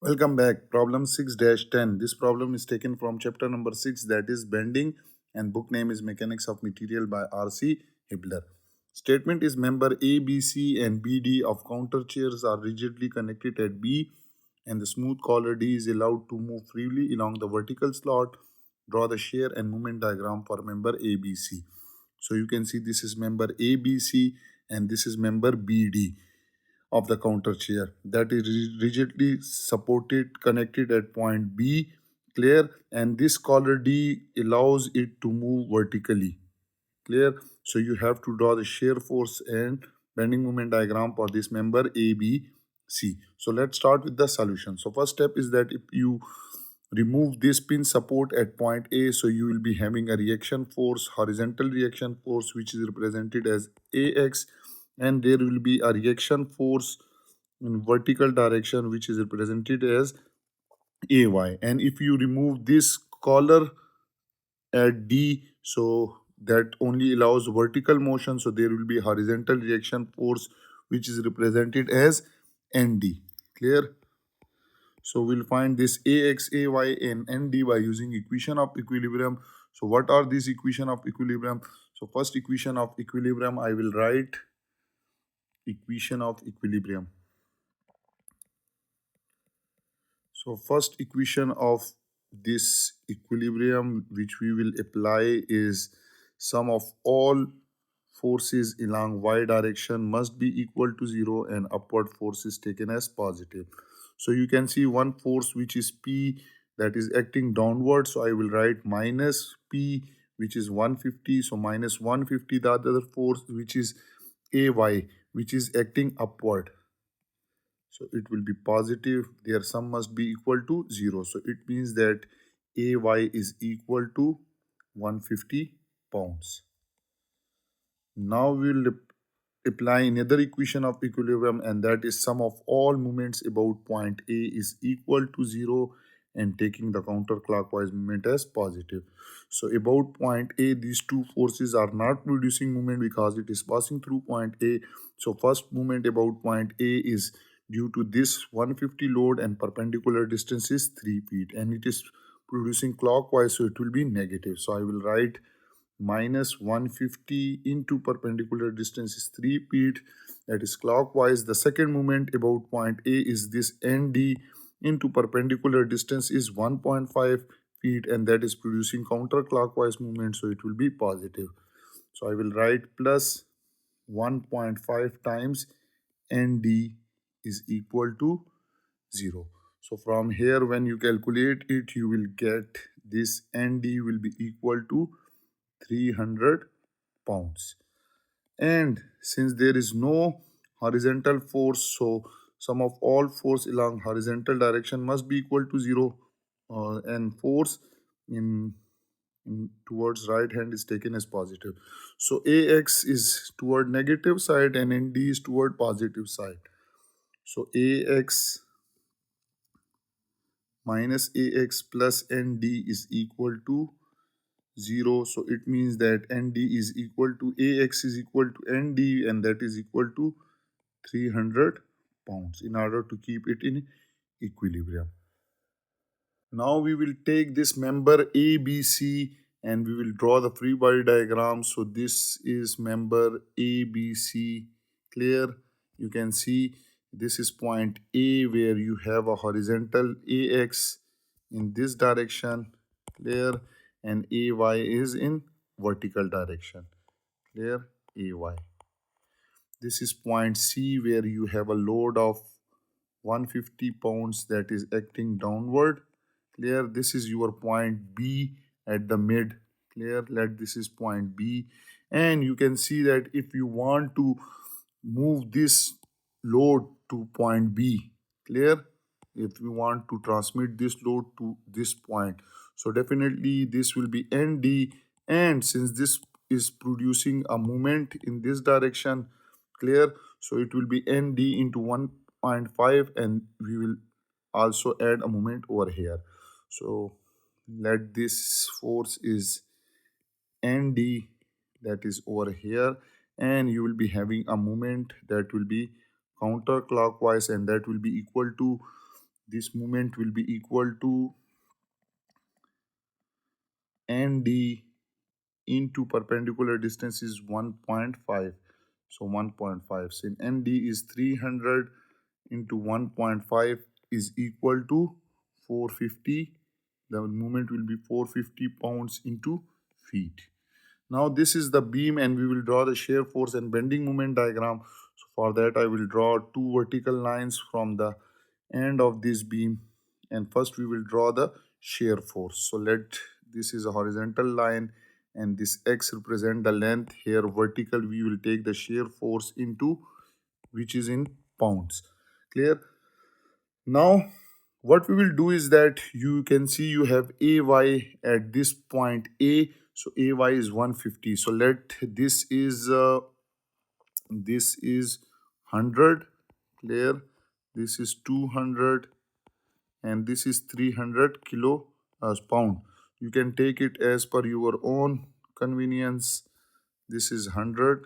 Welcome back. Problem 6-10. This problem is taken from chapter number 6, that is bending, and book name is Mechanics of Material by R.C. Hibbeler. Statement is member A, B, C, and BD of counter chairs are rigidly connected at B, and the smooth collar D is allowed to move freely along the vertical slot. Draw the shear and moment diagram for member ABC. So you can see this is member ABC and this is member BD of the counter chair that is rigidly supported connected at point B, clear, and this collar D allows it to move vertically, clear. So you have to draw the shear force and bending moment diagram for this member ABC. So let's start with the solution. So first step is that if you remove this pin support at point A, so you will be having a reaction force, horizontal reaction force, which is represented as AX, and there will be a reaction force in vertical direction, which is represented as AY. And if you remove this collar at D, so that only allows vertical motion, so there will be horizontal reaction force, which is represented as ND, clear. So we'll find this AX, AY, and ND by using equation of equilibrium. So what are these equation of equilibrium? So first equation of equilibrium, I will write equation of equilibrium. So first equation of this equilibrium which we will apply is sum of all forces along y direction must be equal to 0 and upward force is taken as positive. So you can see one force which is P, that is acting downward. So I will write minus P, which is 150. So minus 150, the other force which is AY, which is acting upward. So it will be positive. Their sum must be equal to 0. So it means that AY is equal to 150 pounds. Now we will apply another equation of equilibrium, and that is sum of all moments about point A is equal to 0 and taking the counterclockwise moment as positive. So about point A, these two forces are not producing moment because it is passing through point A. So first moment about point A is due to this 150 load and perpendicular distance is 3 feet and it is producing clockwise, so it will be negative. So I will write minus 150 into perpendicular distance is 3 feet, that is clockwise. The second moment about point A is this ND into perpendicular distance is 1.5 feet and that is producing counterclockwise movement, so it will be positive. So I will write plus 1.5 times ND is equal to 0. So from here when you calculate it, you will get this ND will be equal to 300 pounds. And since there is no horizontal force, so sum of all force along horizontal direction must be equal to 0, and force in towards right hand is taken as positive. So AX is toward negative side and ND is toward positive side. So AX minus AX plus ND is equal to 0. So it means that ND is equal to AX is equal to ND and that is equal to 300 pounds in order to keep it in equilibrium. Now we will take this member ABC and we will draw the free body diagram. So this is member ABC, clear. You can see this is point A where you have a horizontal AX in this direction, clear, and AY is in vertical direction, clear, AY. This is point C where you have a load of 150 pounds that is acting downward, clear. This is your point B at the mid, clear. Let this is point B, and you can see that if you want to move this load to point B, clear, if we want to transmit this load to this point, so definitely this will be ND, and since this is producing a moment in this direction, clear, so it will be ND into 1.5 and we will also add a moment over here. So let this force is ND, that is over here, and you will be having a moment that will be counterclockwise and that will be equal to this moment will be equal to ND into perpendicular distance is 1.5. So 1.5. So in ND is 300 into 1.5 is equal to 450. The moment will be 450 pounds into feet. Now this is the beam and we will draw the shear force and bending moment diagram. So for that I will draw two vertical lines from the end of this beam, and first we will draw the shear force. So let this is a horizontal line and this x represent the length. Here vertical we will take the shear force into, which is in pounds. Clear? Now what we will do is that you can see you have ay at this point a, so ay is 150. So let this is 100. Clear? This is 200 and this is 300 kilo pound. You can take it as per your own convenience. This is 100,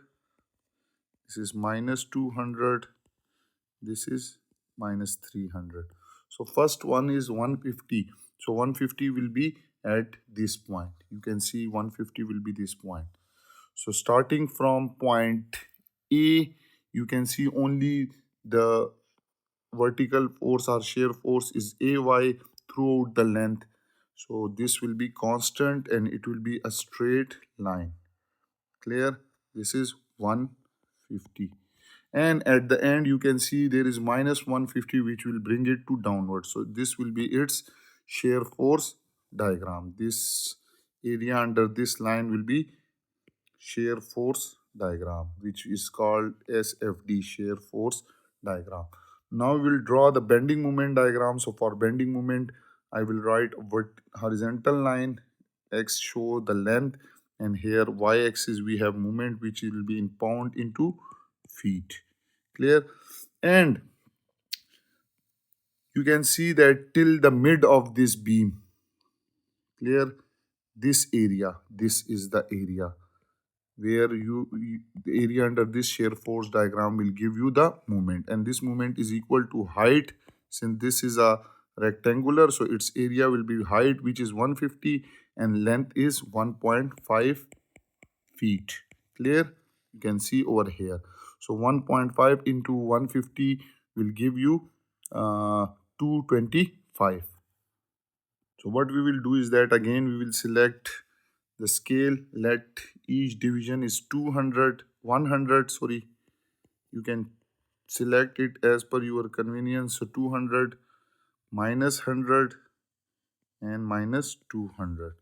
this is minus 200, this is minus 300. So first one is 150. So 150 will be at this point. You can see 150 will be this point. So starting from point A, you can see only the vertical force or shear force is ay throughout the length. So this will be constant and it will be a straight line. Clear? This is 150. And at the end you can see there is minus 150, which will bring it to downward. So this will be its shear force diagram. This area under this line will be shear force diagram, which is called SFD, shear force diagram. Now we will draw the bending moment diagram. So for bending moment, I will write horizontal line, x show the length, and here y-axis we have moment, which will be in pound into feet. Clear? And you can see that till the mid of this beam, clear, this area, this is the area where the area under this shear force diagram will give you the moment, and this moment is equal to height. Since this is a rectangular, so its area will be height, which is 150, and length is 1.5 feet. Clear? You can see over here. So 1.5 into 150 will give you 225. So what we will do is that again we will select the scale. Let each division is 200, 100, sorry. You can select it as per your convenience. So 200 minus 100 and minus 200.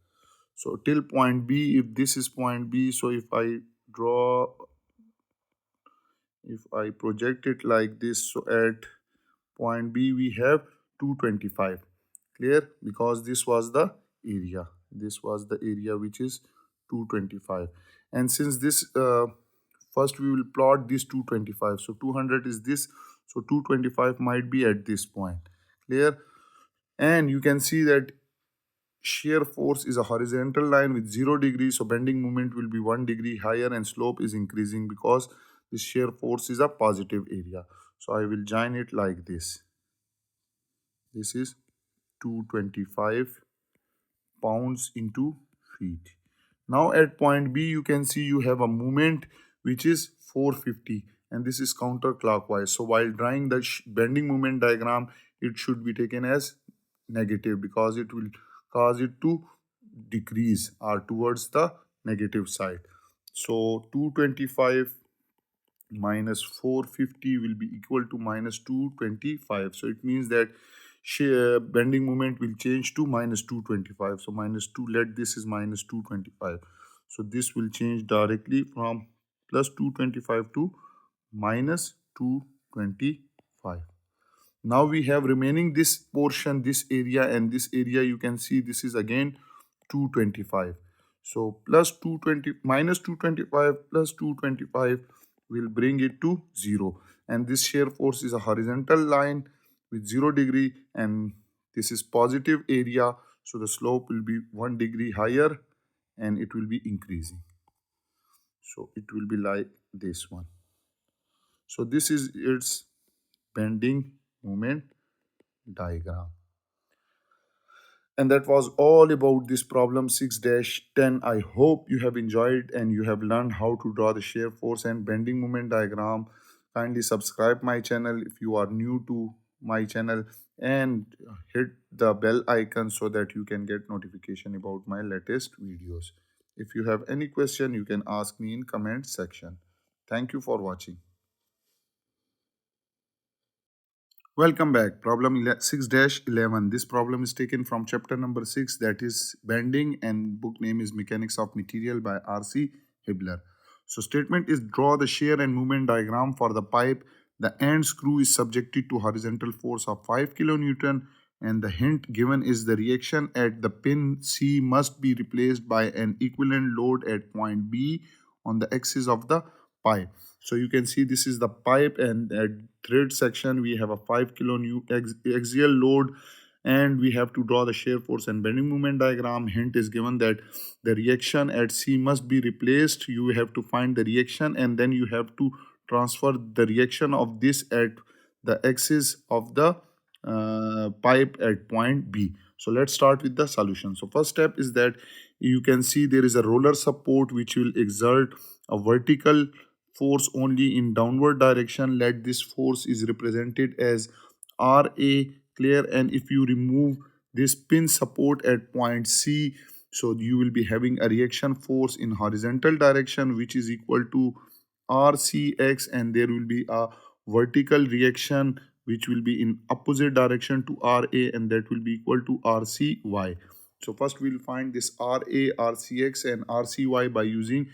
So till point B, if this is point B, so if I draw, if I project it like this, so at point B we have 225. Clear? Because this was the area. This was the area which is 225. And since this, first we will plot this 225. So 200 is this. So 225 might be at this point. Clear? And you can see that shear force is a horizontal line with 0 degrees. So bending moment will be 1 degree higher and slope is increasing because this shear force is a positive area. So I will join it like this. This is 225 pounds into feet. Now at point B, you can see you have a moment which is 450 and this is counterclockwise. So while drawing the bending moment diagram, it should be taken as negative because it will cause it to decrease or towards the negative side. So 225 minus 450 will be equal to minus 225. So it means that shear bending moment will change to minus 225. So minus 2, let this is minus 225. So this will change directly from plus 225 to minus 225. Now we have remaining this portion, this area, and this area you can see this is again 225. So plus 220 minus 225 plus 225 will bring it to 0. And this shear force is a horizontal line with 0 degree and this is positive area. So the slope will be 1 degree higher and it will be increasing. So it will be like this one. So this is its bending moment diagram. And that was all about this problem 6-10. I hope you have enjoyed and you have learned how to draw the shear force and bending moment diagram. Kindly subscribe my channel if you are new to my channel, and hit the bell icon so that you can get notification about my latest videos. If you have any question, you can ask me in comment section. Thank you for watching. Welcome back. Problem 6-11. This problem is taken from chapter number 6, that is bending, and book name is Mechanics of Material by R.C. Hibbeler. So statement is draw the shear and movement diagram for the pipe. The end screw is subjected to horizontal force of 5 kilonewton, and the hint given is the reaction at the pin C must be replaced by an equivalent load at point B on the axis of the pipe. So you can see this is the pipe, and at thread section we have a 5 kilonewton axial load, and we have to draw the shear force and bending moment diagram. Hint is given that the reaction at C must be replaced. You have to find the reaction, and then you have to transfer the reaction of this at the axis of the pipe at point B. So let's start with the solution. So first step is that you can see there is a roller support which will exert a vertical force only in downward direction. Let this force is represented as Ra, clear. And if you remove this pin support at point C, so you will be having a reaction force in horizontal direction which is equal to Rcx, and there will be a vertical reaction which will be in opposite direction to Ra, and that will be equal to Rcy. So first we'll find this Ra, Rcx and Rcy by using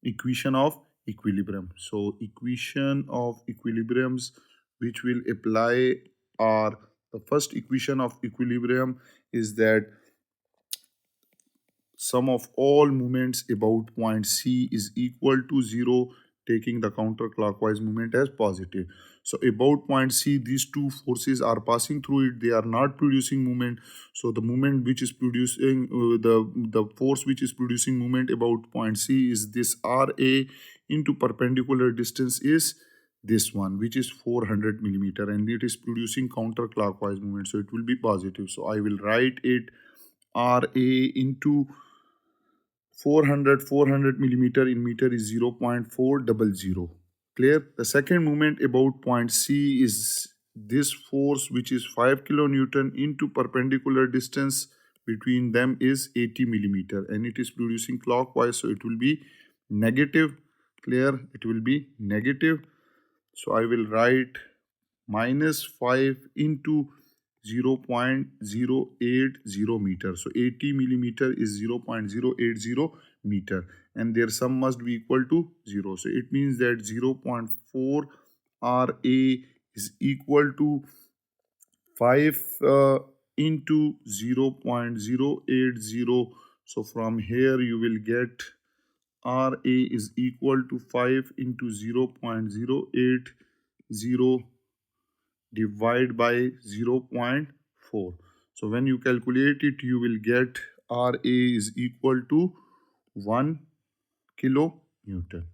equation of equilibrium. So equation of equilibriums which will apply are, the first equation of equilibrium is that sum of all moments about point C is equal to 0, taking the counterclockwise moment as positive. So about point C, these two forces are passing through it. They are not producing moment. So the moment which is producing the force which is producing moment about point C is this Ra into perpendicular distance is this one, which is 400 millimeter, and it is producing counterclockwise movement. So it will be positive. So I will write it Ra into 400 millimeter in meter is 0.400. Clear? The second moment about point C is this force which is 5 kilonewton into perpendicular distance between them is 80 millimeter, and it is producing clockwise, so it will be negative. Clear? It will be negative. So I will write minus 5 into 0.080 meter. So 80 millimeter is 0.080 meter, and their sum must be equal to 0. So it means that 0.4 Ra is equal to 5 into 0.080. So from here you will get Ra is equal to 5 into 0.080 divide by 0.4. So when you calculate it, you will get Ra is equal to 1 kilonewton.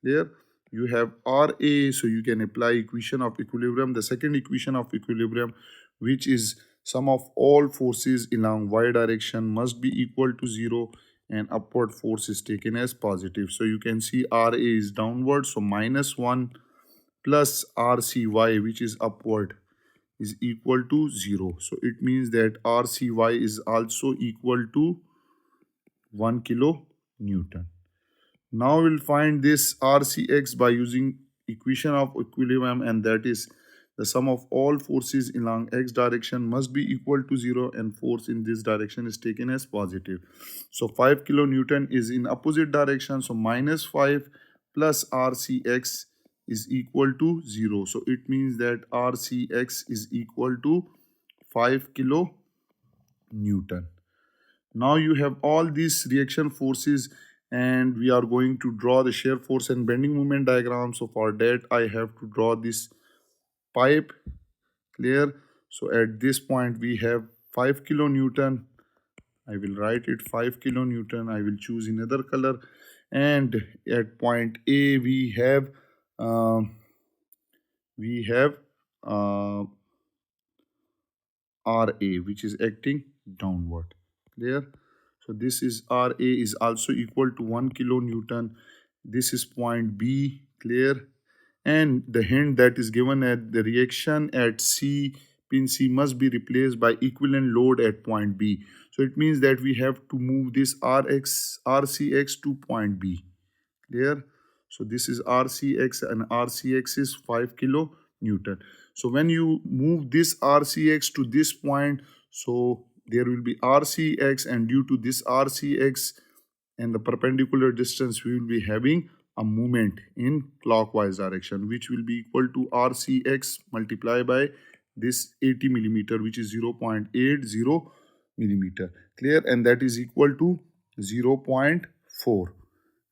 Clear? You have Ra, so you can apply equation of equilibrium. The second equation of equilibrium, which is sum of all forces along y direction must be equal to 0, and upward force is taken as positive. So you can see Ra is downward, so minus 1 plus Rcy, which is upward, is equal to 0. So it means that Rcy is also equal to 1 kilonewton. Now we'll find this Rcx by using equation of equilibrium, and that is the sum of all forces along x direction must be equal to 0, and force in this direction is taken as positive. So 5 kilonewton is in opposite direction, so minus 5 plus Rcx is equal to 0. So it means that Rcx is equal to 5 kilonewton. Now you have all these reaction forces, and we are going to draw the shear force and bending moment diagram. So for that I have to draw this pipe. Clear? So at this point we have 5 kilonewton. I will write it 5 kilonewton. I will choose another color. And at point A we have uh, we have uh, RA, which is acting downward. Clear? So this is RA is also equal to 1 kilonewton. This is point B. Clear? And the hint that is given at the reaction at C, pin C must be replaced by equivalent load at point B. So it means that we have to move this RCX to point B. Clear? So this is RCX and RCX is 5 kilo Newton. So when you move this RCX to this point, so there will be RCX, and due to this RCX and the perpendicular distance, we will be having a movement in clockwise direction, which will be equal to RCX multiplied by this 80 millimeter, which is 0.80 millimeter. Clear? And that is equal to 0.4.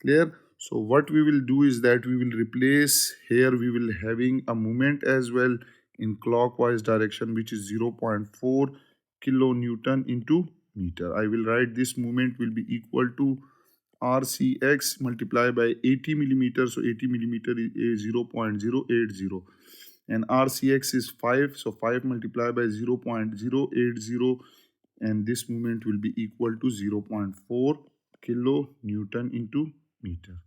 Clear? So what we will do is that we will replace here, we will having a moment as well in clockwise direction, which is 0.4 kilonewton into meter. I will write this moment will be equal to RCX multiplied by 80 millimeter. So 80 millimeter is 0.080 and RCX is 5. So 5 multiplied by 0.080 and this moment will be equal to 0.4 kilonewton into meter.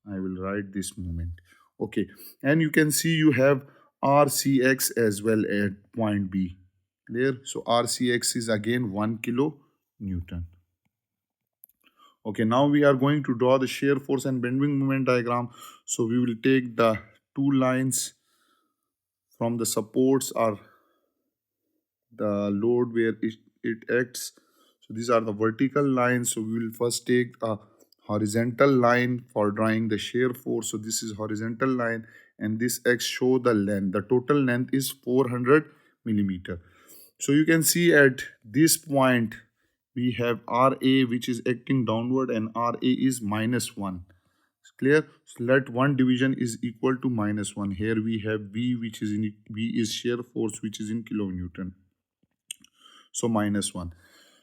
I will write this moment. Okay. And you can see you have RCX as well at point B. Clear? So RCX is again 1 kilonewton. Okay, now we are going to draw the shear force and bending moment diagram. So we will take the two lines from the supports or the load where it acts. So these are the vertical lines. So we will first take a horizontal line for drawing the shear force. So this is horizontal line and this X show the length. The total length is 400 millimeter. So you can see at this point we have RA which is acting downward and RA is -1. Clear? So let one division is equal to -1. Here we have V which is in V is shear force which is in kilonewton. So -1.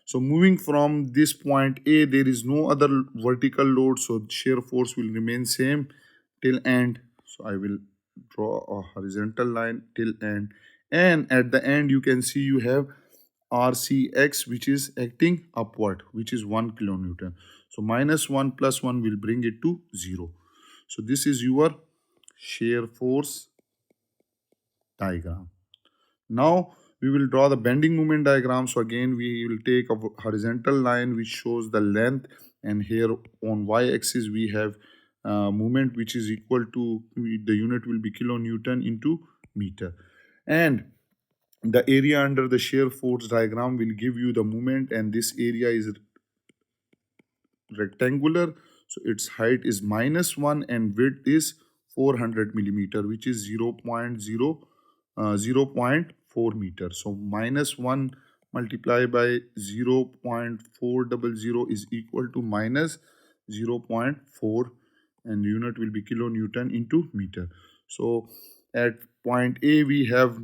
So moving from this point A, there is no other vertical load. So shear force will remain same till end. So I will draw a horizontal line till end. And at the end, you can see you have RCX, which is acting upward, which is 1 kilonewton. So -1 plus 1 will bring it to 0. So this is your shear force diagram. Now we will draw the bending moment diagram. So again, we will take a horizontal line which shows the length, and here on y-axis we have moment which is equal to, the unit will be kilonewton into meter, and the area under the shear force diagram will give you the moment, and this area is rectangular. So its height is -1 and width is 400 millimeter, which is 0.4 meter. So -1 multiplied by 0.400 is equal to -0.4, and unit will be kilonewton into meter. So at point A we have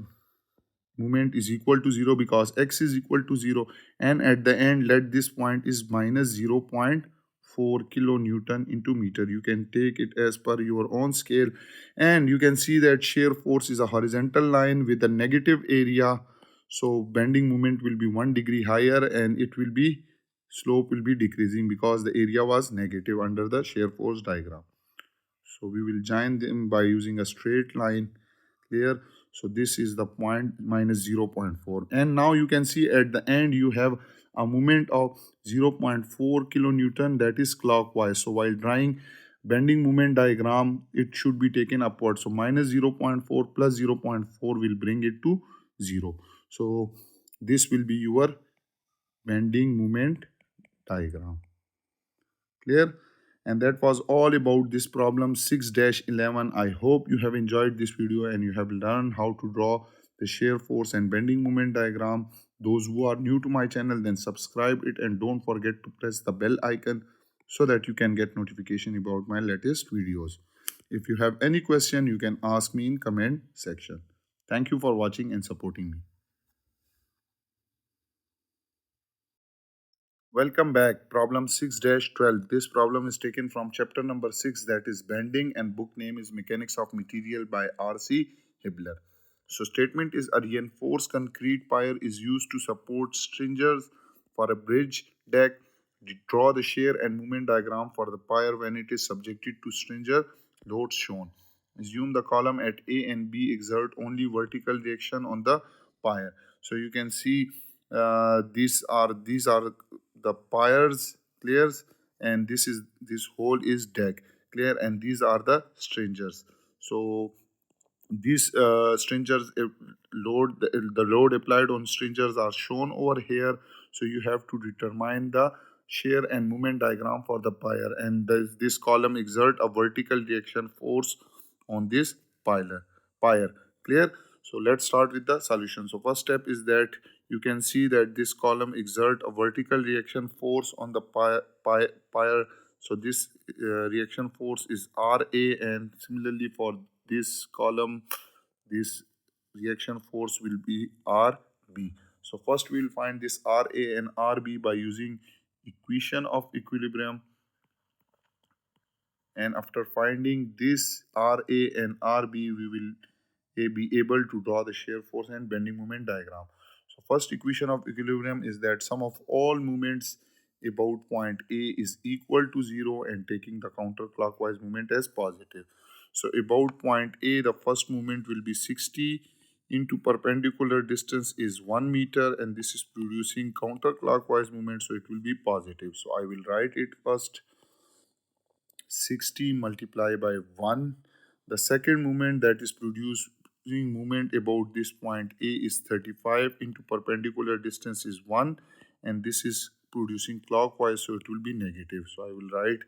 moment is equal to 0 because x is equal to 0, and at the end let this point is -0.4 kilonewton into meter. You can take it as per your own scale, and you can see that shear force is a horizontal line with a negative area. So bending moment will be 1 degree higher, and it will be slope will be decreasing because the area was negative under the shear force diagram. So we will join them by using a straight line. Clear? So this is the point -0.4, and now you can see at the end you have a moment of 0.4 kilonewton, that is clockwise. So while drawing bending moment diagram, it should be taken upward. So -0.4 plus 0.4 will bring it to 0. So this will be your bending moment diagram. Clear? And that was all about this problem 6-11. I hope you have enjoyed this video and you have learned how to draw the shear force and bending moment diagram. Those who are new to my channel, then subscribe it and don't forget to press the bell icon so that you can get notification about my latest videos. If you have any question, you can ask me in comment section. Thank you for watching and supporting me. Welcome back. Problem 6-12. This problem is taken from chapter number 6, that is bending, and book name is Mechanics of Material by R.C. Hibbeler. So statement is a reinforced concrete pier is used to support stringers for a bridge deck. Draw the shear and movement diagram for the pier when it is subjected to stringer loads shown. Assume the column at A and B exert only vertical reaction on the pier. So you can see these are the piers clears, and this hole is deck clear, and these are the stringers. So these stringers the load applied on stringers are shown over here. So you have to determine the shear and moment diagram for the pier, and this column exert a vertical reaction force on this pier clear. So let's start with the solution. So first step is that you can see that this column exert a vertical reaction force on the pier. So this reaction force is Ra, and similarly for this column, this reaction force will be Rb. So first we will find this Ra and Rb by using equation of equilibrium, and after finding this Ra and Rb, we will be able to draw the shear force and bending moment diagram. So first equation of equilibrium is that sum of all moments about point A is equal to 0 and taking the counterclockwise movement as positive. So about point A, the first movement will be 60 into perpendicular distance is 1 meter, and this is producing counterclockwise movement, so it will be positive. So I will write it first 60 multiplied by 1. The second movement that is producing movement about this point A is 35 into perpendicular distance is 1, and this is producing clockwise, so it will be negative. So I will write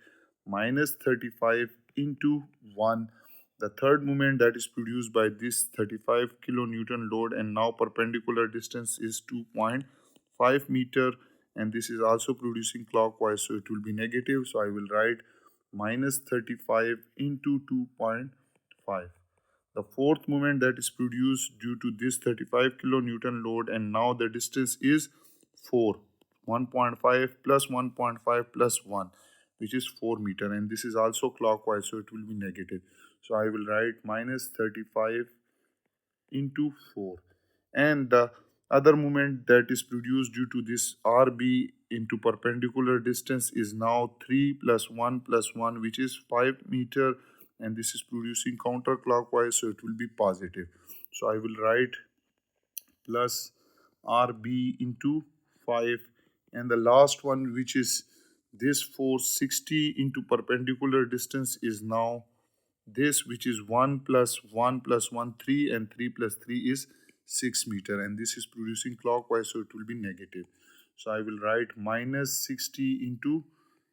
minus 35 into 1. The third movement that is produced by this 35 kilonewton load, and now perpendicular distance is 2.5 meter, and this is also producing clockwise, so it will be negative. So I will write minus 35 into 2.5. The fourth moment that is produced due to this 35 kilonewton load, and now the distance is 4. 1.5 plus 1.5 plus 1, which is 4 meter, and this is also clockwise, so it will be negative. So I will write minus 35 into 4. And the other moment that is produced due to this RB into perpendicular distance is now 3 plus 1 which is 5 meter, and this is producing counterclockwise, so it will be positive. So I will write plus RB into 5, and the last one, which is this force 60 into perpendicular distance, is now this, which is 1 plus 1 plus 1 3, and 3 plus 3 is 6 meter, and this is producing clockwise, so it will be negative. So I will write minus 60 into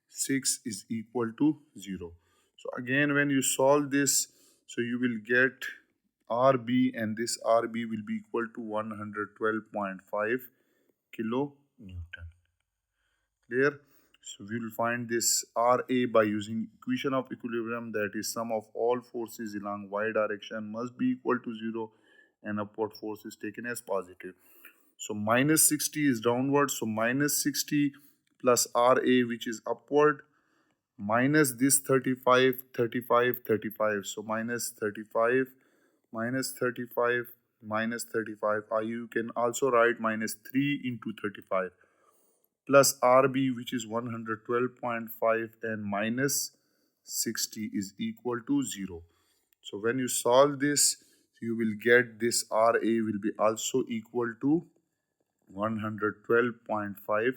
6 is equal to 0. So again, when you solve this, so you will get RB, and this RB will be equal to 112.5 kilo Newton. Clear? So we will find this Ra by using equation of equilibrium, that is sum of all forces along y direction must be equal to 0, and upward force is taken as positive. So minus 60 is downward, so minus 60 plus Ra, which is upward, minus this 35, 35, 35. So minus 35, minus 35, minus 35. You can also write minus 3 into 35 plus RB, which is 112.5, and minus 60 is equal to 0. So when you solve this, you will get this RA will be also equal to 112.5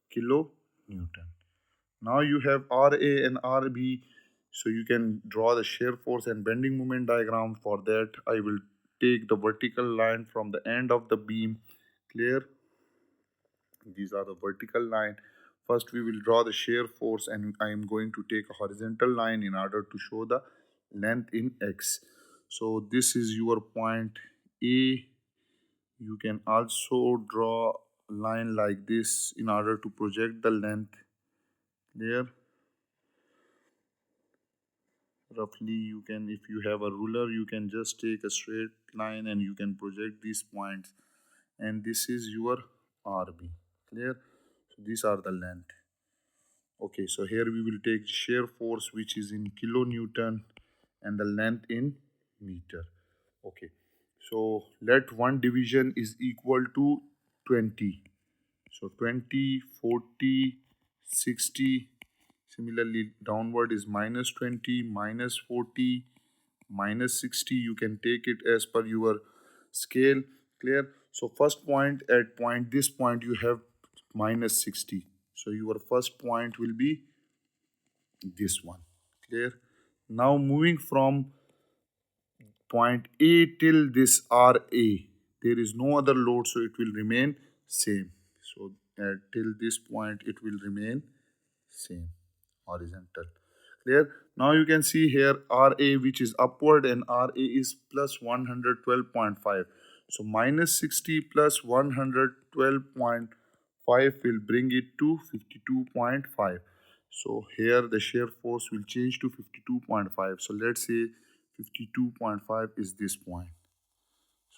kilo Newton. Now you have RA and RB, so you can draw the shear force and bending moment diagram. For that, I will take the vertical line from the end of the beam. Clear? These are the vertical line. First we will draw the shear force, and I am going to take a horizontal line in order to show the length in x. So this is your point A. You can also draw a line like this in order to project the length there. Roughly, you can, if you have a ruler, you can just take a straight line and you can project these points, and this is your RB. Clear? So these are the length. Okay, so here we will take shear force, which is in kilonewton, and the length in meter. Okay, So let one division is equal to 20. So 20, 40, 60. Similarly, downward is minus 20, minus 40, minus 60. You can take it as per your scale. Clear? So first point, at point this point you have minus 60. So your first point will be this one. Clear? Now moving from point A till this RA, there is no other load, so it will remain same. So till this point it will remain same, horizontal. Clear? Now you can see here RA, which is upward, and RA is plus 112.5. So minus 60 plus 112.5 will bring it to 52.5. So here the shear force will change to 52.5. So let's say 52.5 is this point.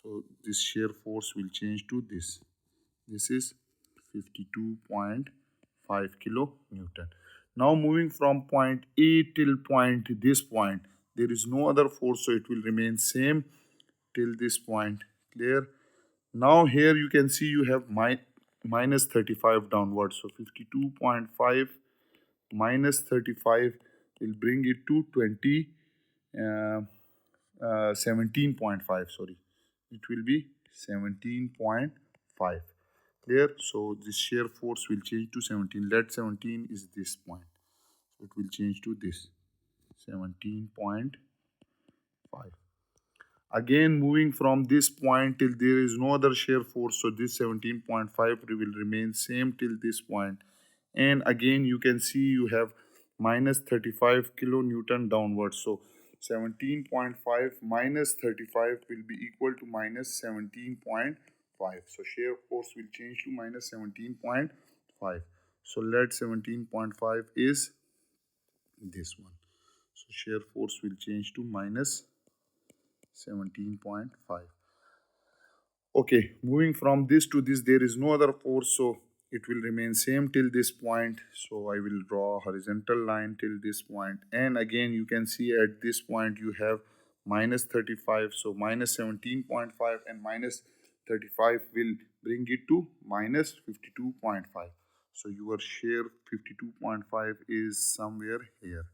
So this shear force will change to this. This is 52.5 kilo Newton. Now moving from point A till point this point, there is no other force, so it will remain same till this point. Clear? Now here you can see you have minus 35 downwards. So 52.5 minus 35 will bring it to 17.5. Sorry, it will be 17.5. Clear? So this shear force will change to 17. Let 17 is this point. So it will change to this 17.5. Again, moving from this point till there is no other shear force, so this 17.5 will remain same till this point. And again you can see you have minus 35 kilonewton downwards. So 17.5 minus 35 will be equal to minus 17.5. So shear force will change to minus 17.5. So let 17.5 is this one. So shear force will change to minus 17.5. Okay, moving from this to this, there is no other force, so it will remain same till this point. So I will draw a horizontal line till this point. And again, you can see at this point you have minus 35. So minus 17.5 and minus 35 will bring it to minus 52.5. So your shear 52.5 is somewhere here.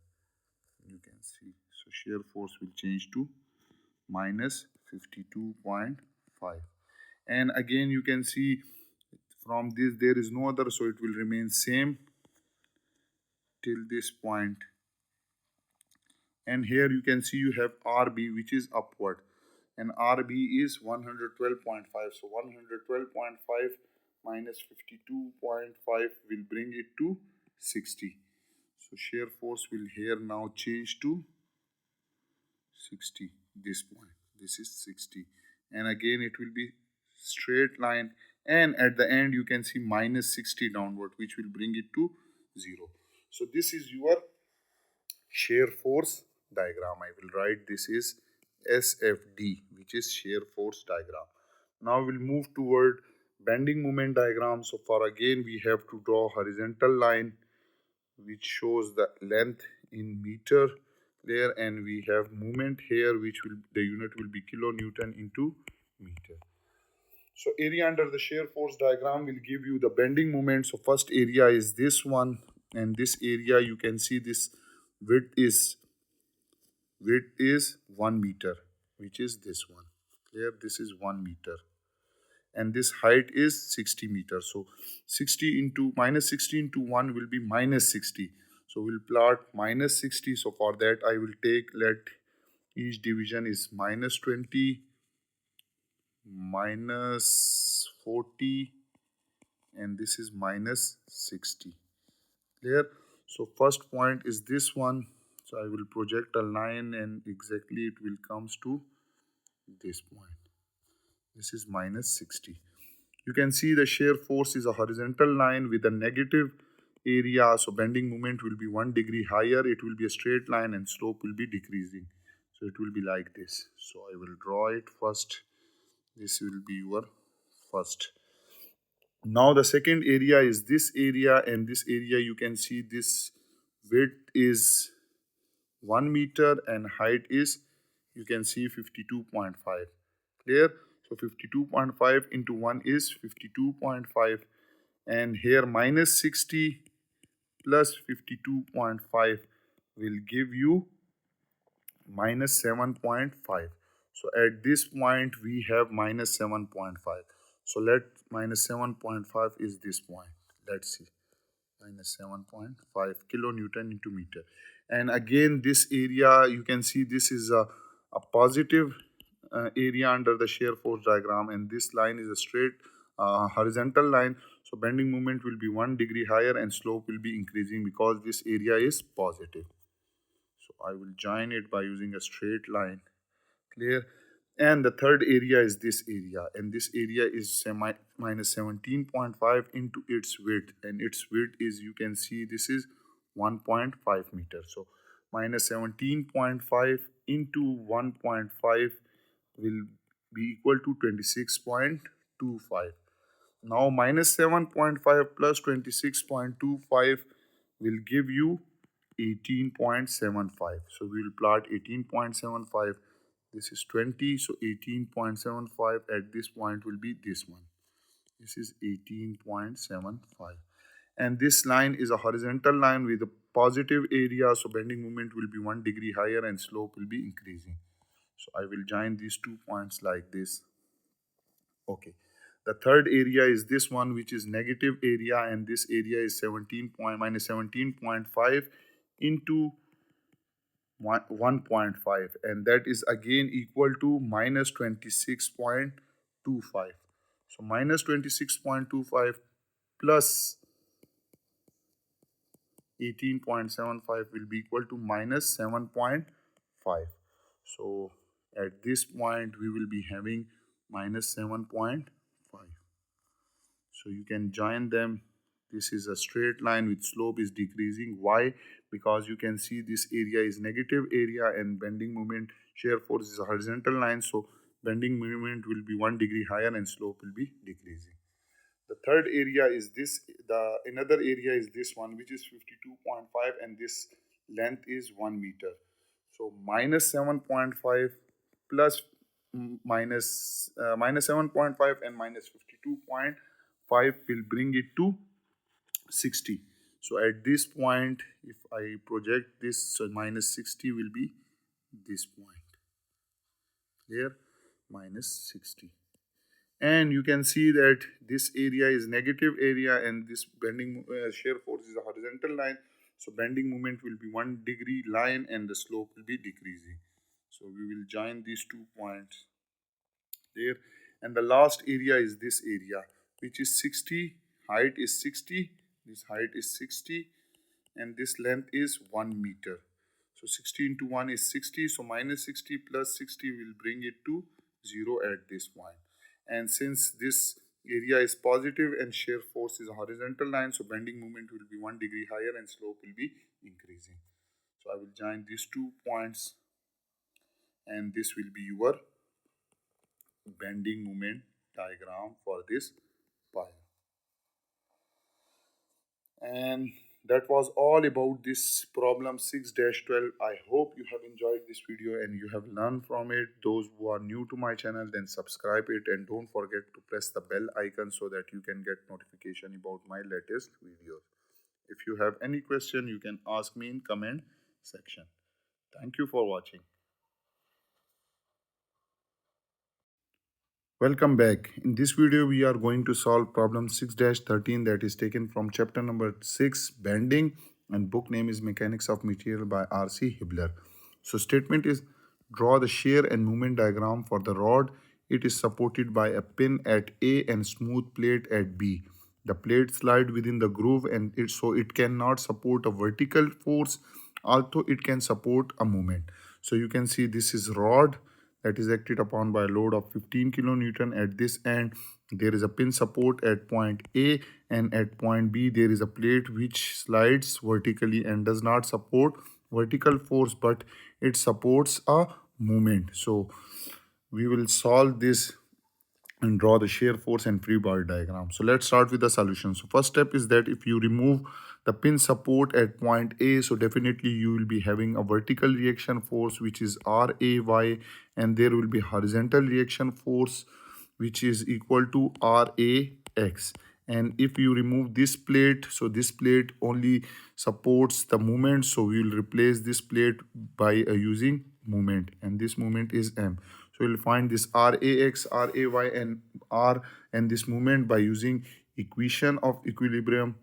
You can see. So shear force will change to minus 52.5. And again you can see from this there is no other, so it will remain same till this point. And here you can see you have RB, which is upward, and RB is 112.5. So 112.5 minus 52.5 will bring it to 60. So shear force will here now change to 60. This point, this is 60, and again it will be straight line, and at the end you can see minus 60 downward, which will bring it to 0. So this is your shear force diagram. I will write this is SFD, which is shear force diagram. Now we'll move toward bending moment diagram. So for again we have to draw horizontal line which shows the length in meter there, and we have moment here, which will the unit will be kilonewton into meter. So area under the shear force diagram will give you the bending moment. So first area is this one, and this area you can see this width is 1 meter, which is this one. Clear? This is 1 meter, and this height is 60 meters. So 60 into minus 60 into 1 will be minus 60. So we'll plot minus 60. So for that I will take, let each division is minus 20, minus 40, and this is minus 60. Clear? So first point is this one. So I will project a line and exactly it will comes to this point. This is minus 60. You can see the shear force is a horizontal line with a negative area. So bending moment will be 1 degree higher. It will be a straight line and slope will be decreasing. So it will be like this. So I will draw it first. This will be your first. Now the second area is this area, and this area you can see this width is 1 meter and height is, you can see 52.5. Clear? So 52.5 into 1 is 52.5, and here minus 60 plus 52.5 will give you minus 7.5. So at this point we have minus 7.5. So let minus 7.5 is this point. Let's see. Minus 7.5 kilonewton into meter. And again, this area, you can see this is a positive area under the shear force diagram, and this line is a straight horizontal line. So bending moment will be 1 degree higher and slope will be increasing because this area is positive. So I will join it by using a straight line. Clear? And the third area is this area, and this area is minus 17.5 into its width, and its width is, you can see, this is 1.5 meter. So minus 17.5 into 1.5 will be equal to 26.25. Now minus 7.5 plus 26.25 will give you 18.75. So we will plot 18.75. This is 20. So 18.75 at this point will be this one. This is 18.75. And this line is a horizontal line with a positive area. So bending moment will be 1 degree higher and slope will be increasing. So I will join these 2 points like this. Okay. The third area is this one, which is negative area, and this area is 17.5 into 1.5, and that is again equal to minus 26.25. So minus 26.25 plus 18.75 will be equal to minus 7.5. So at this point we will be having minus 7.5. So you can join them. This is a straight line with slope is decreasing. Why? Because you can see this area is negative area, and bending moment shear force is a horizontal line. So bending moment will be 1 degree higher and slope will be decreasing. The third area is this. The another area is this one, which is 52.5, and this length is 1 meter. So minus 7.5 plus minus 7.5 and minus 52.5 will bring it to 60. So at this point, if I project this, so minus 60 will be this point here, minus 60. And you can see that this area is negative area, and this bending shear force is a horizontal line. So bending moment will be 1 degree line and the slope will be decreasing. So we will join these 2 points there. And the last area is this area, which is 60. Height is 60. This height is 60, and this length is 1 meter. So 60 into 1 is 60. So minus 60 plus 60 will bring it to 0 at this point. And since this area is positive and shear force is a horizontal line, so bending moment will be 1 degree higher and slope will be increasing. So I will join these 2 points, and this will be your bending moment diagram for this pier. And that was all about this problem 6-12. I hope you have enjoyed this video and you have learned from it. Those who are new to my channel, then subscribe it, and don't forget to press the bell icon so that you can get notification about my latest videos. If you have any question, you can ask me in comment section. Thank you for watching. Welcome back. In this video, we are going to solve problem 6-13, that is taken from chapter number 6, Bending, and book name is Mechanics of Material by R.C. Hibbeler. So statement is, draw the shear and movement diagram for the rod. It is supported by a pin at A and smooth plate at B. The plate slide within the groove, and so it cannot support a vertical force, although it can support a movement. So you can see this is rod that is acted upon by a load of 15 kilonewton. At this end there is a pin support at point A, and at point B there is a plate which slides vertically and does not support vertical force, but it supports a movement. So we will solve this and draw the shear force and free body diagram. So let's start with the solution. So first step is that if you remove the pin support at point A, so definitely you will be having a vertical reaction force which is RAY, and there will be horizontal reaction force which is equal to RAX. And if you remove this plate, so this plate only supports the movement, so we will replace this plate by using moment, and this moment is M. So we'll find this RAX, RAY, and R and this moment by using equation of equilibrium.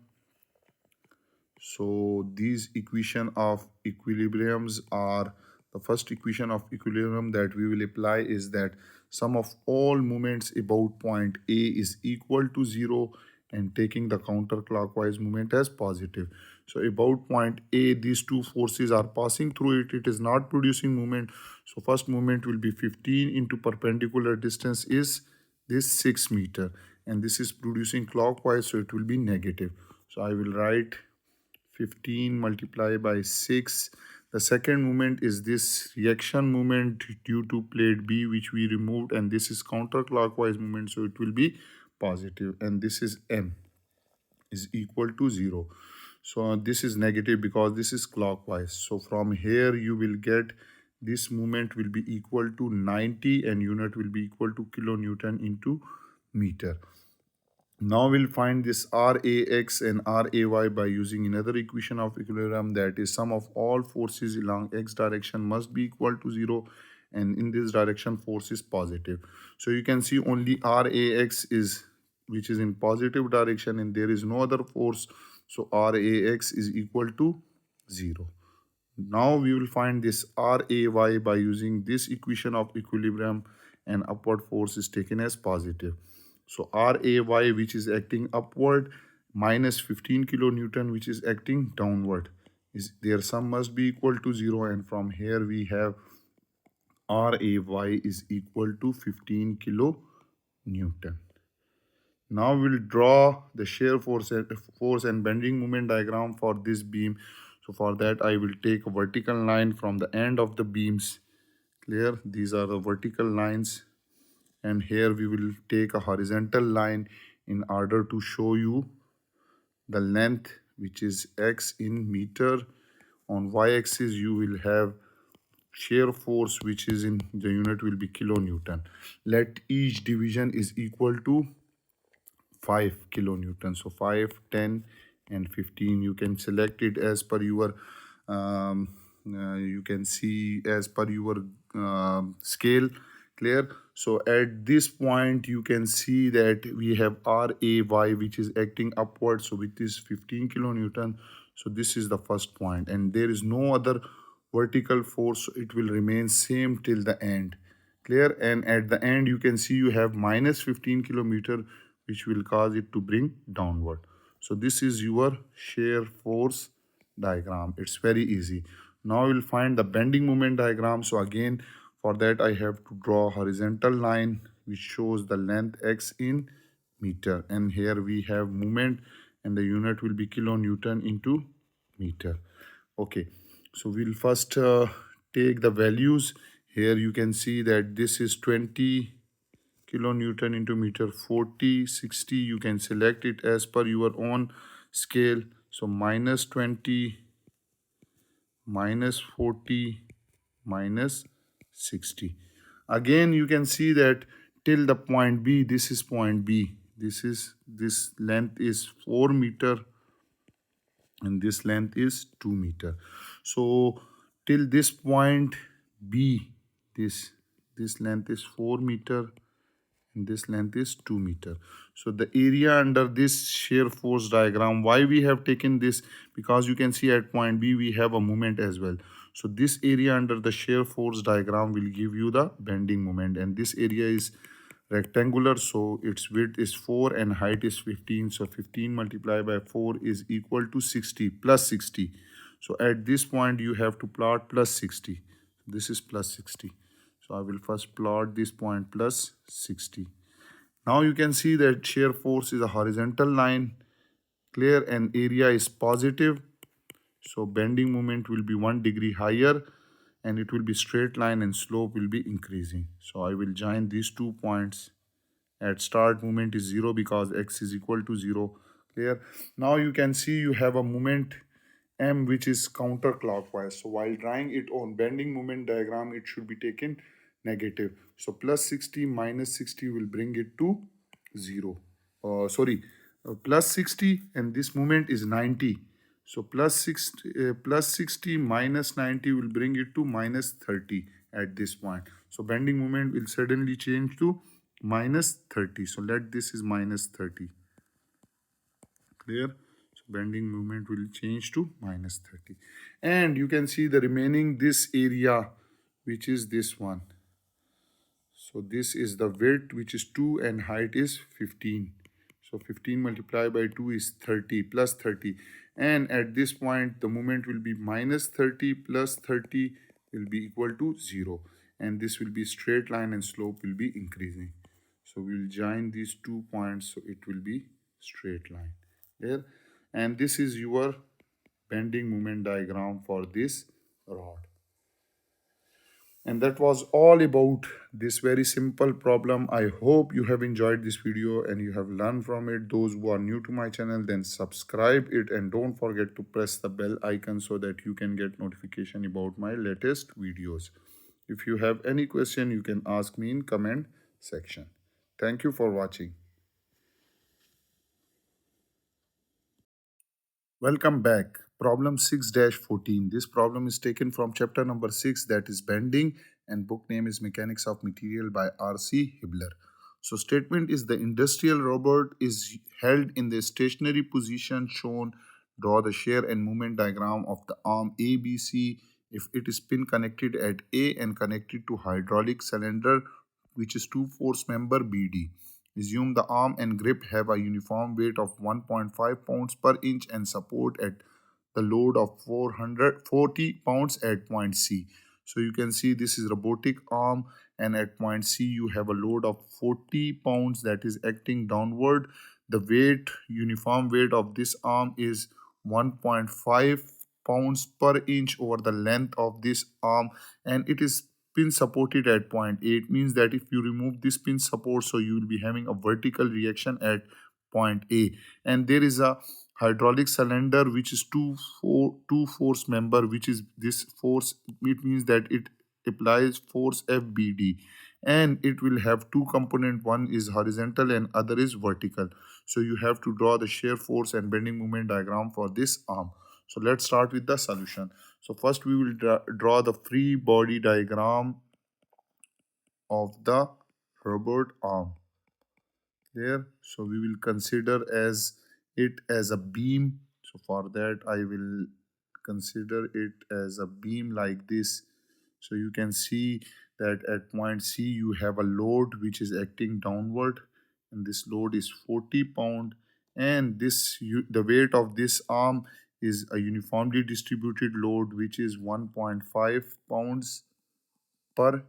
So these equation of equilibriums are, the first equation of equilibrium that we will apply is that sum of all moments about point A is equal to 0, and taking the counterclockwise moment as positive. So about point A, these two forces are passing through it. It is not producing moment. So first moment will be 15 into perpendicular distance is this 6 meter, and this is producing clockwise, so it will be negative. So I will write 15 multiplied by 6. The second movement is this reaction movement due to plate B which we removed, and this is counterclockwise movement, so it will be positive, and this is M is equal to 0. So this is negative because this is clockwise. So from here you will get this movement will be equal to 90 and unit will be equal to kilonewton into meter. Now we'll find this RAX and RAY by using another equation of equilibrium, that is sum of all forces along x direction must be equal to 0, and in this direction force is positive. So you can see only RAX is which is in positive direction and there is no other force, so RAX is equal to 0. Now we will find this RAY by using this equation of equilibrium, and upward force is taken as positive. So RAY which is acting upward minus 15 kilonewton which is acting downward, is their sum must be equal to 0, and from here we have RAY is equal to 15 kilonewton. Now we'll draw the shear force and bending moment diagram for this beam. So for that I will take a vertical line from the end of the beams. Clear? These are the vertical lines, and here we will take a horizontal line in order to show you the length which is x in meter. On y-axis you will have shear force which is in the unit will be kilonewton. Let each division is equal to 5 kilonewton. So 5, 10, and 15. You can select it as per your you can see as per your scale. Clear? So at this point you can see that we have RAY which is acting upward, so with this 15 kilonewton. So this is the first point, and there is no other vertical force, so it will remain same till the end. Clear? And at the end you can see you have minus 15 kilometer which will cause it to bring downward. So this is your shear force diagram. It's very easy. Now we'll find the bending moment diagram. So again for that I have to draw a horizontal line which shows the length x in meter, and here we have moment and the unit will be kilonewton into meter. Okay, so we'll first take the values. Here you can see that this is 20 kilonewton into meter, 40, 60. You can select it as per your own scale. So minus 20, minus 40, minus 60. Again you can see that till the point B, this is point B, this length is 4 meter and this length is 2 meter. So till this point B, this length is 4 meter and this length is 2 meter. So the area under this shear force diagram, why we have taken this, because you can see at point B we have a moment as well. So this area under the shear force diagram will give you the bending moment, and this area is rectangular, so its width is 4 and height is 15. So 15 multiplied by 4 is equal to 60 plus 60. So at this point you have to plot plus 60. This is plus 60. So I will first plot this point plus 60. Now you can see that shear force is a horizontal line. Clear? And area is positive. So bending moment will be 1 degree higher and it will be straight line and slope will be increasing. So I will join these 2 points At start, moment is 0 because x is equal to 0. Clear? Now you can see you have a moment m which is counterclockwise. So while drawing it on bending moment diagram, it should be taken negative. So plus 60 minus 60 will bring it to 0. Sorry, plus 60 and this moment is 90. So plus 60 minus 90 will bring it to minus 30 at this point. So bending moment will suddenly change to minus 30. So let this is minus 30. Clear? So bending moment will change to minus 30. And you can see the remaining this area, which is this one. So this is the width, which is 2, and height is 15. So 15 multiplied by 2 is 30 plus 30. And at this point, the moment will be minus 30 plus 30 will be equal to 0. And this will be straight line and slope will be increasing. So we will join these 2 points, so it will be straight line. There. And this is your bending moment diagram for this rod. And that was all about this very simple problem. I hope you have enjoyed this video and you have learned from it. Those who are new to my channel, then subscribe it and don't forget to press the bell icon so that you can get notification about my latest videos. If you have any question, you can ask me in comment section. Thank you for watching. Welcome back. Problem 6-14. This problem is taken from chapter number 6, that is bending, and book name is Mechanics of Material by R.C. Hibbeler. So statement is the industrial robot is held in the stationary position shown. Draw the shear and movement diagram of the arm ABC if it is pin connected at A and connected to hydraulic cylinder which is two force member BD. Assume the arm and grip have a uniform weight of 1.5 pounds per inch and support at the load of 440 pounds at point C. So you can see this is robotic arm, and at point C you have a load of 40 pounds that is acting downward. The weight, uniform weight of this arm is 1.5 pounds per inch over the length of this arm, and it is pin supported at point A. It means that if you remove this pin support, so you will be having a vertical reaction at point A. And there is a hydraulic cylinder which is two force member, which is this force. It means that it applies force FBD, and it will have two component. One is horizontal and other is vertical. So you have to draw the shear force and bending moment diagram for this arm. So let's start with the solution. So first we will draw the free body diagram of the robot arm. There. So we will consider as it as a beam. So for that I will consider it as a beam like this. So you can see that at point C you have a load which is acting downward, and this load is 40 pound, and the weight of this arm is a uniformly distributed load which is 1.5 pounds per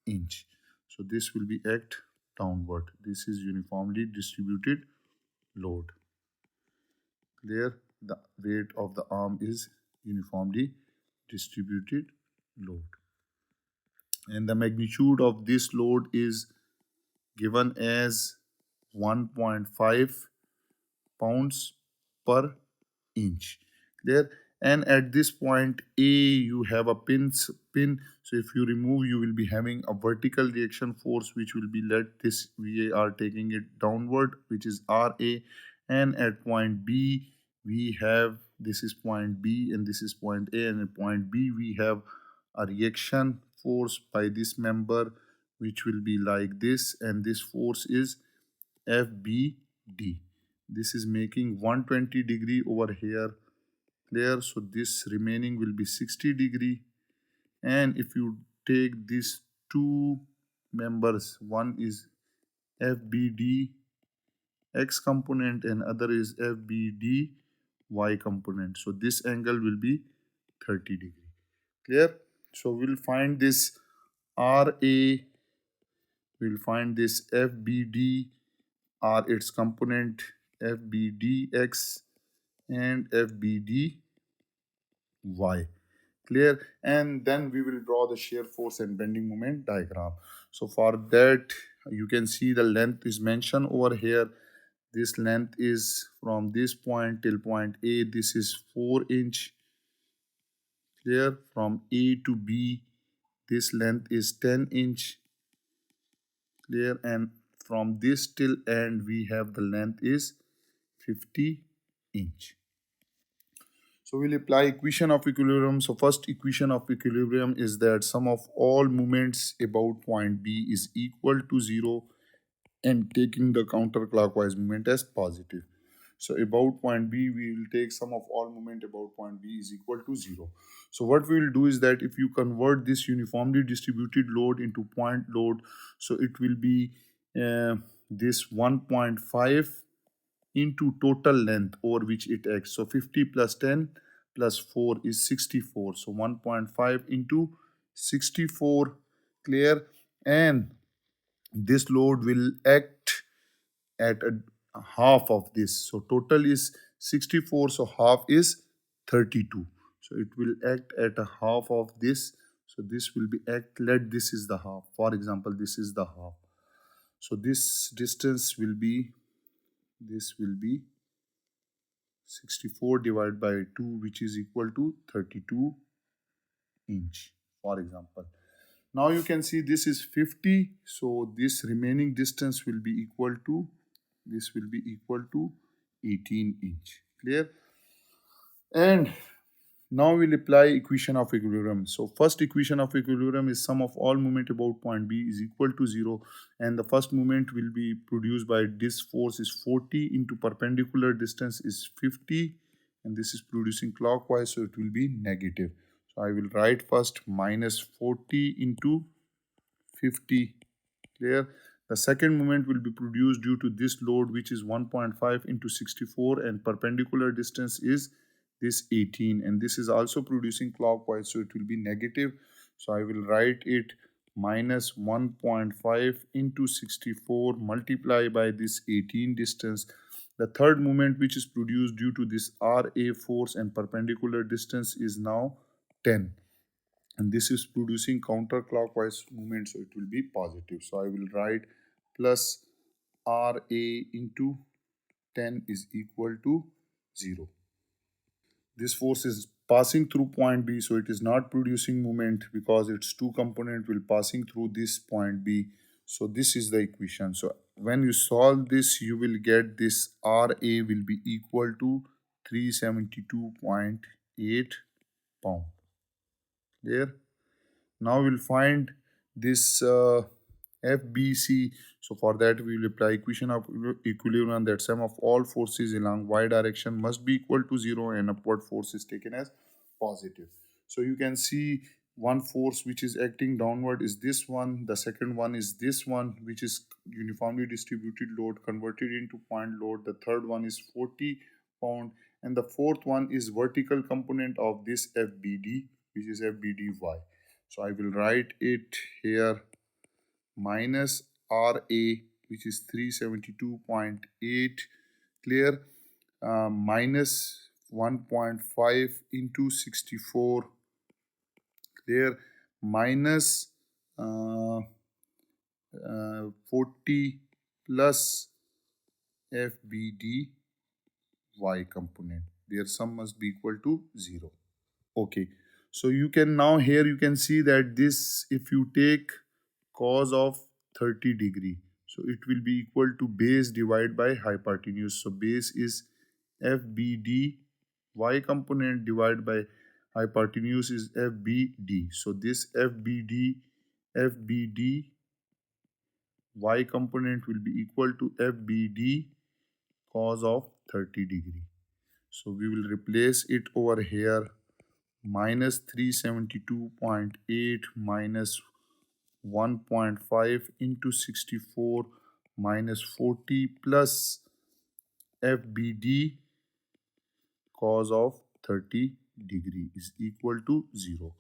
inch. So this will be act downward. This is uniformly distributed load. Clear? The weight of the arm is uniformly distributed load. And the magnitude of this load is given as 1.5 pounds per inch. There. And at this point A you have a pin. So if you remove, you will be having a vertical reaction force which will be let this, we are taking it downward, which is RA. And at point B we have, this is point B and this is point A, and at point B we have a reaction force by this member which will be like this, and this force is FBD. This is making 120 degree over here. Clear? So this remaining will be 60 degree. And if you take these two members, one is FBD X component and other is FBD Y component, so this angle will be 30 degree. Clear? So we'll find this RA, we'll find this FBD are its component, FBDX and FBDY. Clear? And then we will draw the shear force and bending moment diagram. So for that You can see the length is mentioned over here. This length is from this point till point A. This is 4 inch. Clear? From A to B, this length is 10 inch. Clear? And from this till end, we have the length is 50 inch. So we'll apply equation of equilibrium. So first equation of equilibrium is that sum of all moments about point B is equal to 0 and taking the counterclockwise moment as positive. So about point B, we will take sum of all moment about point B is equal to 0. So what we will do is that if you convert this uniformly distributed load into point load, so it will be this 1.5 into total length over which it acts. So 50 plus 10 plus 4 is 64. So 1.5 into 64. Clear? And this load will act at a half of this. So total is 64. So half is 32. So it will act at a half of this. So this will be act, let this is the half. For example, this is the half. So this distance will be, this will be 64 divided by 2, which is equal to 32 inch, for example. Now you can see this is 50. So this remaining distance will be equal to, this will be equal to 18 inch. Clear? And now we'll apply equation of equilibrium. So first equation of equilibrium is sum of all moment about point B is equal to 0, and the first moment will be produced by this force is 40 into perpendicular distance is 50, and this is producing clockwise, so it will be negative. So I will write first minus 40 into 50. Clear? The second moment will be produced due to this load, which is 1.5 into 64, and perpendicular distance is this 18, and this is also producing clockwise, so it will be negative. So I will write it minus 1.5 into 64 multiply by this 18 distance. The third moment which is produced due to this RA force and perpendicular distance is now 10, and this is producing counterclockwise movement, so it will be positive. So I will write plus RA into 10 is equal to 0. This force is passing through point B, so it is not producing moment because its two component will passing through this point B. So this is the equation. So when you solve this, you will get this RA will be equal to 372.8 pound. There. Now we'll find this FBC. So for that we will apply equation of equilibrium, that sum of all forces along y direction must be equal to 0 and upward force is taken as positive. So you can see one force which is acting downward is this one, the second one is this one, which is uniformly distributed load converted into point load, the third one is 40 pound, and the fourth one is vertical component of this FBD, which is FBDY. So I will write it here minus RA, which is 372.8. Clear? Minus 1.5 into 64. Clear? Minus 40 plus FBD Y component. Their sum must be equal to 0. Okay. So you can now here you can see that this, if you take cos of 30 degree, so it will be equal to base divided by hypotenuse. So base is FBD, y component divided by hypotenuse is FBD. So this FBD y component will be equal to FBD cos of 30 degree. So we will replace it over here, minus 372.8 minus 1.5 into 64 minus 40 plus FBD cos of 30 degree is equal to 0.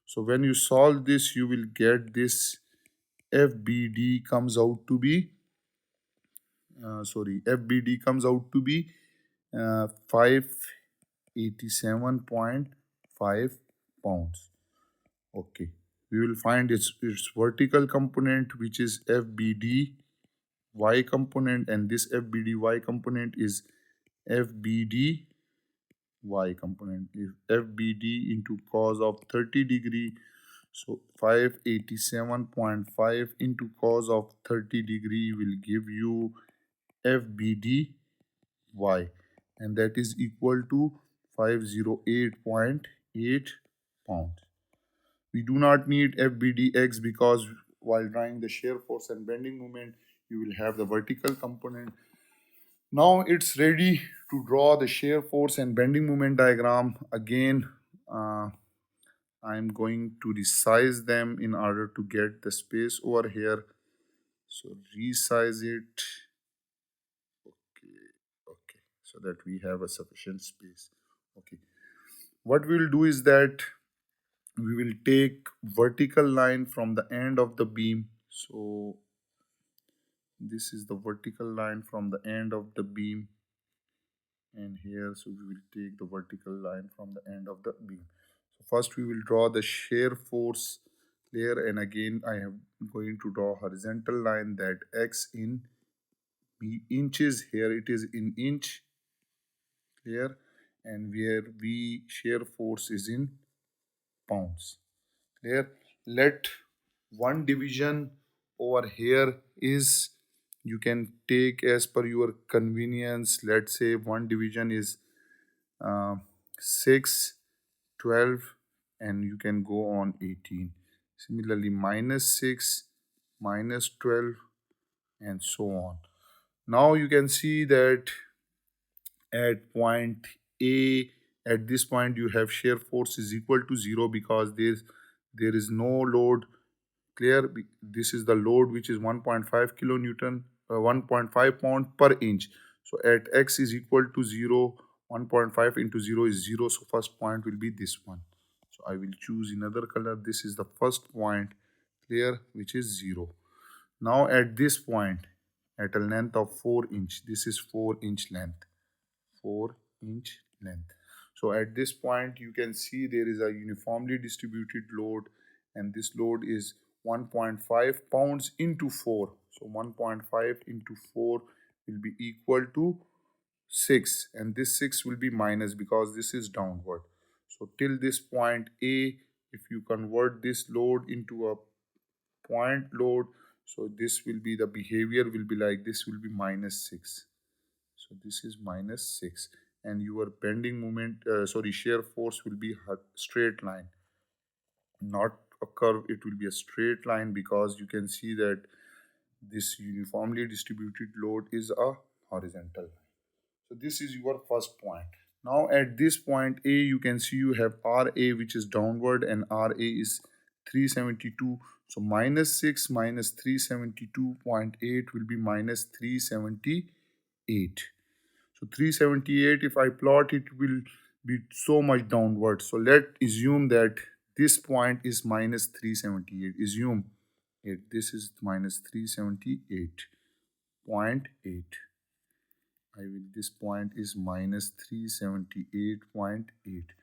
So when you solve this, you will get this FBD comes out to be FBD comes out to be 587.5 pounds. Okay, we will find its vertical component, which is FBD y component, and this FBD y component is FBD y component. If FBD into cos of 30 degree, so 587.5 into cos of 30 degree will give you FBD y, and that is equal to 508.8 pounds. We do not need FBDX because while drawing the shear force and bending moment, you will have the vertical component. Now it's ready to draw the shear force and bending moment diagram. Again, I'm going to resize them in order to get the space over here. So resize it. Okay, okay, so that we have a sufficient space. Okay, what we'll do is that we will take vertical line from the end of the beam. So this is the vertical line from the end of the beam, and here, so we will take the vertical line from the end of the beam. So first we will draw the shear force there, and again I am going to draw horizontal line that x in inches. Here it is in inch here, and where v shear force is in pounds. Here, let one division over here is, you can take as per your convenience. Let's say one division is uh, 6, 12, and you can go on 18. Similarly, -6, -12, and so on. Now you can see that at point A, at this point you have shear force is equal to 0 because there is no load. Clear? This is the load, which is 1.5 kilonewton, 1.5 pound per inch. So at x is equal to 0, 1.5 into 0 is 0. So first point will be this one. So I will choose another color. This is the first point, clear, which is 0. Now at this point, at a length of 4 inch, this is 4-inch length, 4-inch length. So at this point you can see there is a uniformly distributed load, and this load is 1.5 pounds into 4. So 1.5 into 4 will be equal to 6, and this 6 will be minus because this is downward. So till this point A, if you convert this load into a point load, so this will be, the behavior will be like this, will be -6. So this is -6, and your bending moment, shear force will be a straight line, not a curve. It will be a straight line because you can see that this uniformly distributed load is a horizontal line. So this is your first point. Now at this point A, you can see you have RA, which is downward, and RA is 372. So -6 minus 372.8 will be -378. So 378, if I plot it, will be so much downward. So let's assume that this point is -378. Assume it. This is -378.8. This point is -378.8.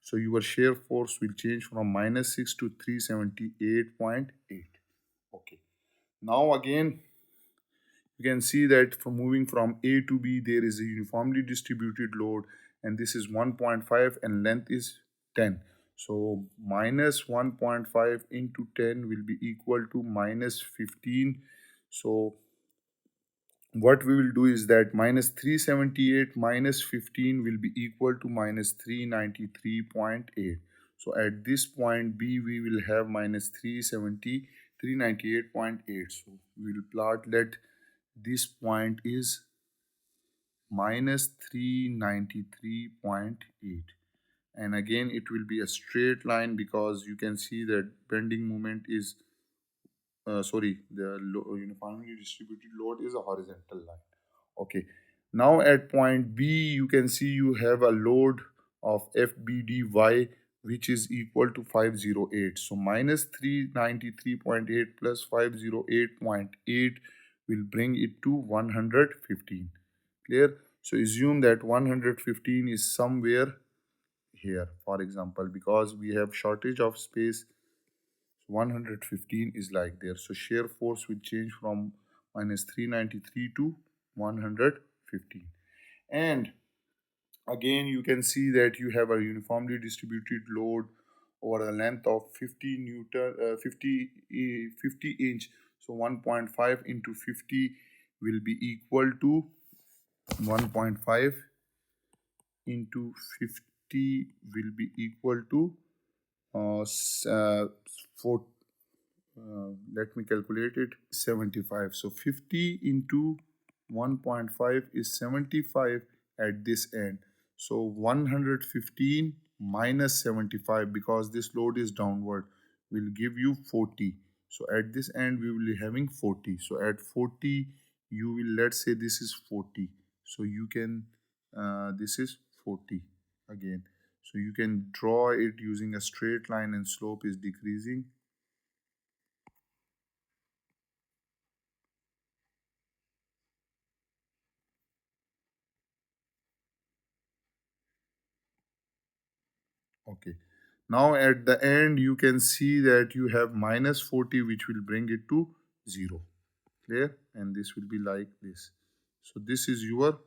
So your shear force will change from -6 to 378.8. Okay. Now again, you can see that from moving from A to B, there is a uniformly distributed load, and this is 1.5 and length is 10. So -1.5 into 10 will be equal to -15. So what we will do is that -378 minus 15 will be equal to -393.8. So at this point B, we will have -398.8. So we will plot, let this point is -393.8, and again it will be a straight line because you can see that bending moment is the uniformly distributed load is a horizontal line. Okay, now at point B, you can see you have a load of FBDY, which is equal to 508. So -393.8 plus 508.8 will bring it to 115. Clear? So assume that 115 is somewhere here, for example, because we have shortage of space. 115 is like there. So shear force will change from minus 393 to 115. And again, you can see that you have a uniformly distributed load over a length of 50 newton, 50 inch. So 1.5 into 50 will be equal to 1.5 into 50 will be equal to 4. Let me calculate it. 75. So 50 into 1.5 is 75 at this end. So 115 minus 75, because this load is downward, will give you 40. So at this end we will be having 40. So at 40 you will, let's say this is 40. So you can this is 40 again. So you can draw it using a straight line and slope is decreasing. Okay. Now at the end, you can see that you have minus 40, which will bring it to 0. Clear? And this will be like this. So this is your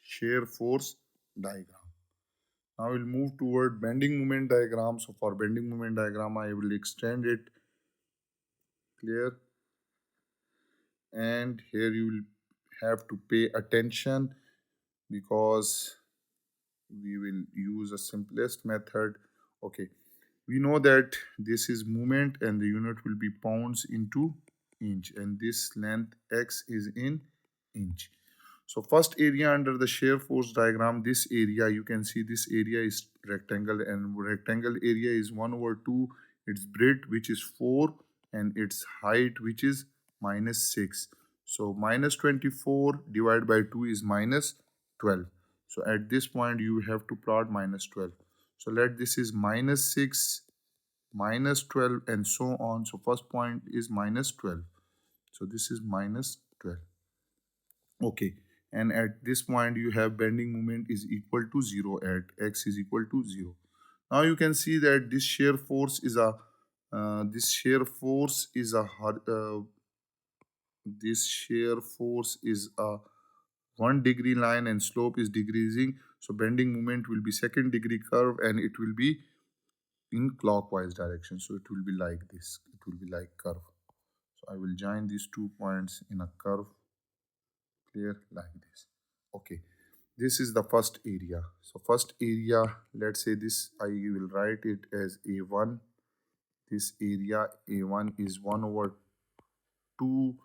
shear force diagram. Now we'll move toward bending moment diagram. So for bending moment diagram, I will extend it. Clear? And here you will have to pay attention, because we will use a simplest method. Okay, we know that this is moment and the unit will be pounds into inch, and this length x is in inch. So first area under the shear force diagram, this area, you can see this area is rectangle, and rectangle area is 1 over 2 its breadth, which is 4, and its height, which is minus 6. So minus 24 divided by 2 is minus 12. So at this point you have to plot minus 12. So let this is minus 6, minus 12, and so on. So first point is minus 12. So this is minus 12. Okay. And at this point you have bending moment is equal to 0 at x is equal to 0. Now you can see that this shear force is a this shear force is a this shear force is a 1 degree line and slope is decreasing. So bending moment will be second degree curve, and it will be in clockwise direction. So it will be like this. It will be like curve. So I will join these 2 points in a curve. Clear? Like this. Okay. This is the first area. So first area, let's say this, I will write it as A1. This area A1 is 1 over 2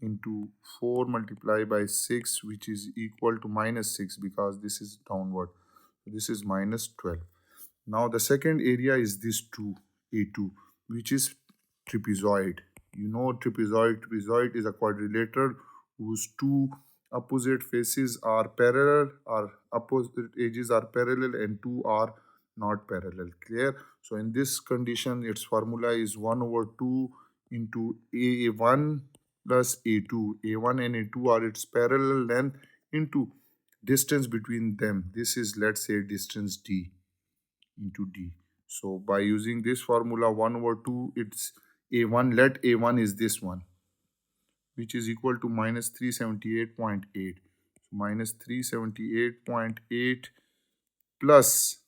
into 4 multiplied by 6, which is equal to minus 6, because this is downward. This is minus 12. Now the second area is this 2, A2, which is trapezoid. You know trapezoid. Trapezoid is a quadrilateral whose two opposite faces are parallel, or opposite edges are parallel, and two are not parallel. Clear? So in this condition, its formula is 1 over 2 into A1 plus A2. A1 and A2 are its parallel length into distance between them. This is, let's say, distance D into D. So by using this formula 1 over 2, it's A1, let A1 is this one, which is equal to minus 378.8. So minus 378.8 plus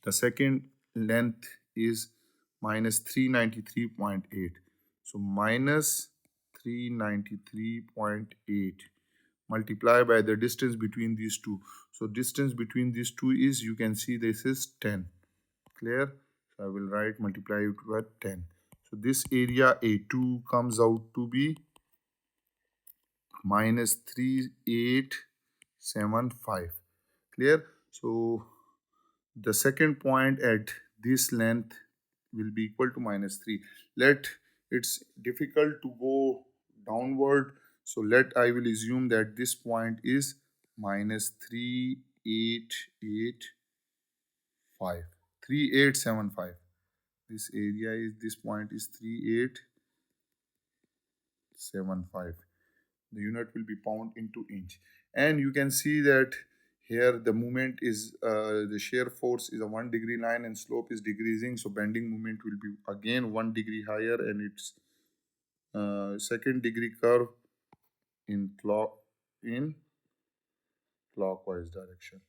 the second length is minus 393.8. So minus 393.8 multiply by the distance between these two. So distance between these two is, you can see this is 10. Clear? So I will write multiply it with 10. So this area A2 comes out to be minus 3875. Clear? So the second point at this length will be equal to minus 3. Let it's difficult to go downward, so let I will assume that this point is minus 3885 3875. This area is, this point is 3875. The unit will be pound into inch, and you can see that here the moment is the shear force is a 1 degree line and slope is decreasing, so bending moment will be again 1 degree higher, and it's second degree curve in in clockwise direction.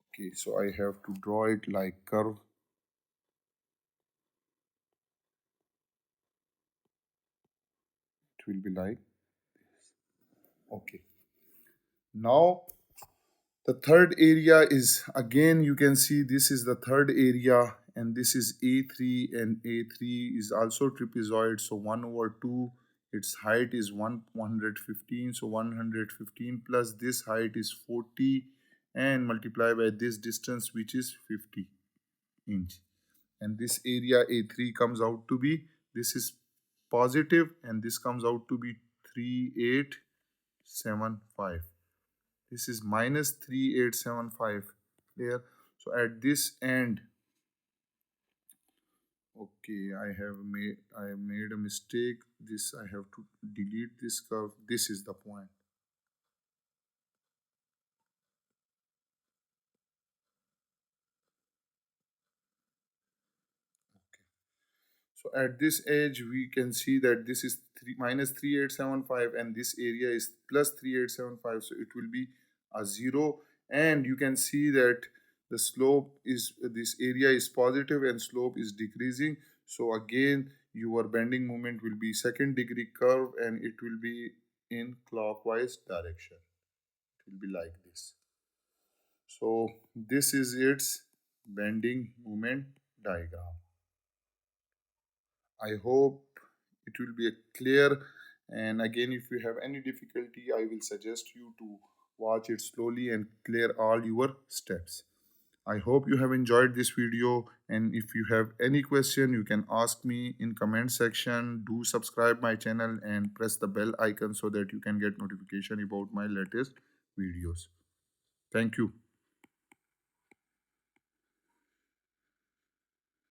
Okay, so I have to draw it like curve. It will be like, okay. Now the third area is, again you can see this is the third area, and this is A3, and A3 is also trapezoid, so 1 over 2, its height is 115, so 115 plus this height is 40 and multiply by this distance which is 50 inch, and this area A3 comes out to be, this is positive and this comes out to be 3875. This is minus 3875 there. So at this end, okay, I have made a mistake. This I have to delete this curve. This is the point. So at this edge, we can see that this is 3875 and this area is plus 3875. So it will be a 0. And you can see that the slope is, this area is positive and slope is decreasing. So again, your bending moment will be second degree curve and it will be in clockwise direction. It will be like this. So this is its bending moment diagram. I hope it will be a clear. And again, if you have any difficulty, I will suggest you to watch it slowly and clear all your steps. I hope you have enjoyed this video, and if you have any question, you can ask me in comment section. Do subscribe my channel and press the bell icon so that you can get notification about my latest videos. Thank you.